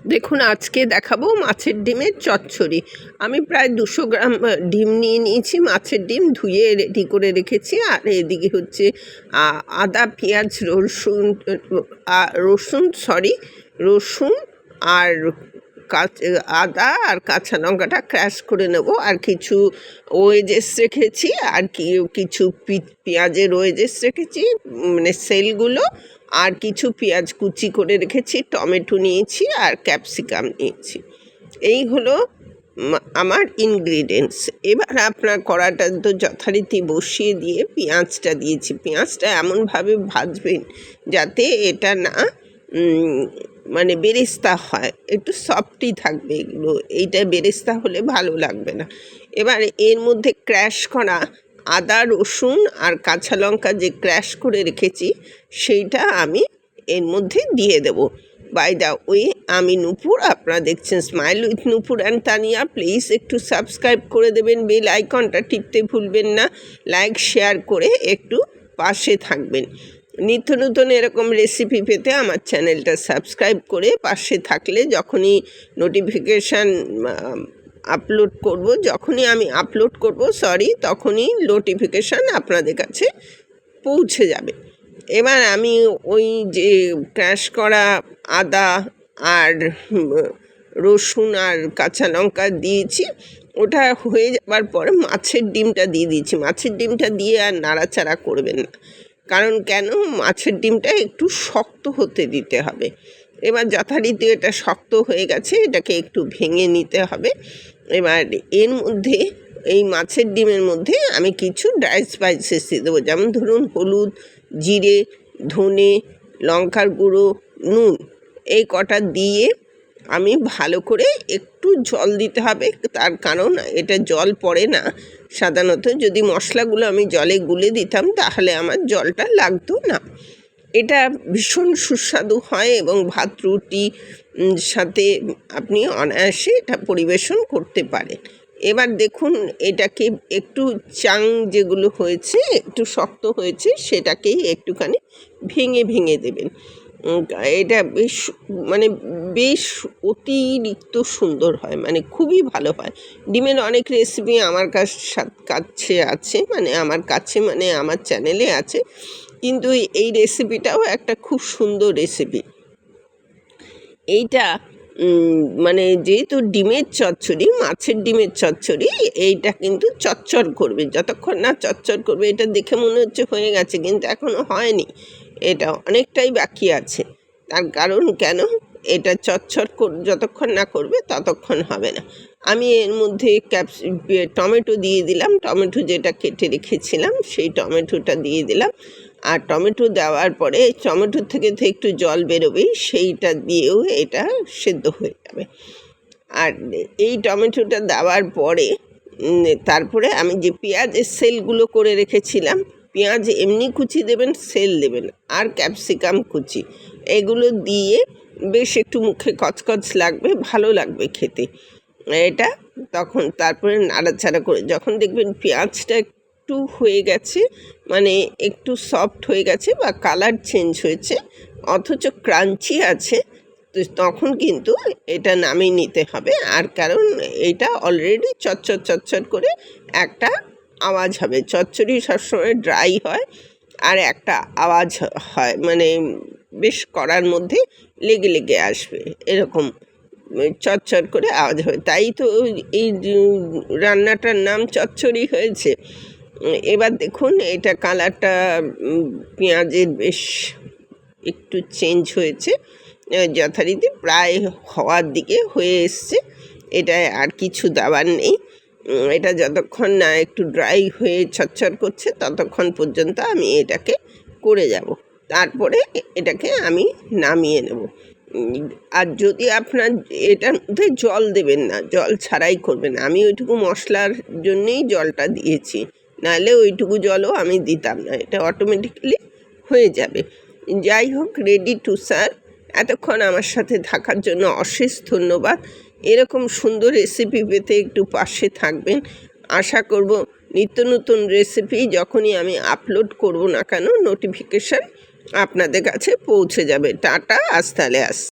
দেখুন, আজকে দেখাবো মাছের ডিমের চচ্চড়ি। আমি প্রায় 200 গ্রাম ডিম নিয়ে নিয়েছি। মাছের ডিম ধুয়ে রেডি করে রেখেছি। আর এদিকে হচ্ছে আদা, পেঁয়াজ, রসুন আর আদা আর কাঁচা লঙ্কাটা ক্র্যাশ করে নেব। আর কিছু ওয়েজেস রেখেছি, আর কিছু পেঁয়াজের ওয়েজেস রেখেছি, মানে সেলগুলো। আর কিছু পেঁয়াজ কুচি করে রেখেছি, টমেটো নিয়েছি আর ক্যাপসিকাম নিয়েছি। এই হলো আমার ইনগ্রিডিয়েন্টস। এবার আপনার কড়াটা তো যথারীতি বসিয়ে দিয়ে পেঁয়াজটা দিয়েছি। পেঁয়াজটা এমনভাবে ভাজবেন যাতে এটা না মানে বেরেস্তা হয়, একটু সফটই থাকবে এগুলো। এইটা বেরেস্তা হলে ভালো লাগবে না। এবার এর মধ্যে ক্র্যাশ করা আদা, রসুন আর কাঁচা লঙ্কা যে ক্র্যাশ করে রেখেছি সেইটা আমি এর মধ্যে দিয়ে দেব। বাই দ্য ওয়ে, আমি নূপুর, আপনারা দেখছেন smile with Nupur and Tania. Please একটু সাবস্ক্রাইব করে দেবেন, বেল আইকনটা টিপতে ভুলবেন না, লাইক শেয়ার করে একটু পাশে থাকবেন। নিত্য নতুন এরকম রেসিপি পেতে আমার চ্যানেলটা সাবস্ক্রাইব করে পাশে থাকলে যখনই নোটিফিকেশান যখনই আমি আপলোড করব তখনই নোটিফিকেশান আপনাদের কাছে পৌঁছে যাবে। এবার আমি ওই যে ক্র্যাশ করা আদা আর রসুন আর কাঁচা লঙ্কা দিয়েছি, ওটা হয়ে যাবার পরে মাছের ডিমটা দিয়ে দিয়েছি। মাছের ডিমটা দিয়ে আর নাড়াচাড়া করবেন না, কারণ মাছের ডিমটা একটু শক্ত হতে দিতে হবে। এবার যথারীতি এটা শক্ত হয়ে গেছে, এটাকে একটু ভেঙে নিতে হবে। এবার এর মধ্যে, এই মাছের ডিমের মধ্যে আমি কিছু ড্রাই স্পাইসেস দিয়ে দেবো, যেমন ধরুন হলুদ, জিরে, ধনে, লঙ্কার গুঁড়ো, নুন। এই কটা দিয়ে আমি ভালো করে একটু জল দিতে হবে, তার কারণ এটা জল পড়ে না সাধারণত। যদি মশলাগুলো আমি জলে গুলে দিতাম তাহলে আমার জলটা লাগতো না। এটা ভীষণ সুস্বাদু হয় এবং ভাত রুটি সাথে আপনি অনায়াসে এটা পরিবেশন করতে পারেন। এবার দেখুন, এটাকে একটু যেগুলো হয়েছে, একটু শক্ত হয়েছে, সেটাকেই একটুখানি ভেঙে ভেঙে দেবেন। এটা বেশ অতিরিক্ত সুন্দর হয়, মানে খুবই ভালো হয়। ডিমের অনেক রেসিপি আমার কাছে আছে, আমার চ্যানেলে আছে, কিন্তু এই রেসিপিটাও একটা খুব সুন্দর রেসিপি। এইটা যেহেতু ডিমের চচ্চড়ি, মাছের ডিমের চচ্চড়ি, এইটা কিন্তু চচ্চড় করবে। যতক্ষণ না চচ্চড় করবে, এটা দেখে মনে হচ্ছে হয়ে গেছে, কিন্তু এখনও হয়নি, এটা অনেকটাই বাকি আছে। তার কারণ এটা চচ্চড় যতক্ষণ না করবে ততক্ষণ হবে না। আমি এর মধ্যে টমেটো দিয়ে দিলাম, টমেটো যেটা কেটে রেখেছিলাম সেই টমেটোটা দিয়ে দিলাম। আর টমেটো দেওয়ার পরে টমেটোর থেকে একটু জল বেরোবেই, সেইটা দিয়েও এটা সেদ্ধ হয়ে যাবে। আর এই টমেটোটা দেওয়ার পরে তারপরে আমি যে পেঁয়াজের সেলগুলো করে রেখেছিলাম, পেঁয়াজ এমনি কুচি দেবেন, সেল দেবেন, আর ক্যাপসিকাম কুচি, এগুলো দিয়ে বেশ একটু মুখে কচকচ লাগবে, ভালো লাগবে খেতে এটা। তারপরে নাড়াচাড়া করে যখন দেখবেন পেঁয়াজটা একটু হয়ে গেছে, একটু সফট হয়ে গেছে বা কালার চেঞ্জ হয়েছে, অথচ ক্রাঞ্চি আছে, তো তখন কিন্তু এটা নামিয়ে নিতে হবে। আর কারণ এটা অলরেডি চচ্চড় করে একটা আওয়াজ হবে। চচ্চড়ি সবসময় ড্রাই হয় আর একটা আওয়াজ হয়, বেশ কড়ার মধ্যে লেগে লেগে আসবে, এরকম চচ্চড় করে আওয়াজ হয়। তাই তো এই রান্নাটার নাম চচ্চড়ি হয়েছে। এবার দেখুন, এটা কালারটা পেঁয়াজের বেশ একটু চেঞ্জ হয়েছে, যথারীতি প্রায় হওয়ার দিকে হয়ে এসছে। এটায় আর কিছু দেওয়ার নেই। এটা যতক্ষণ না একটু ড্রাই হয়ে চচ্চড় করছে ততক্ষণ পর্যন্ত আমি এটাকে করে যাব। তারপরে এটাকে আমি নামিয়ে নেব। আর যদি আপনার এটার মধ্যে জল দেবেন না, জল ছাড়াই করবেন। আমি ওইটুকু মশলার জন্যেই জলটা দিয়েছি, নাহলে ওইটুকু জলও আমি দিতাম না, এটা অটোমেটিক্যালি হয়ে যাবে। যাই হোক, রেডি টু সার্ভ। এতক্ষণ আমার সাথে থাকার জন্য অশেষ ধন্যবাদ। এরকম সুন্দর রেসিপি পেতে একটু পাশে থাকবেন। আশা করব নিত্য নতুন রেসিপি যখনই আমি আপলোড করব না কেন, নোটিফিকেশান আপনাদের কাছে পৌঁছে যাবে। টাটা, আজ তাহলে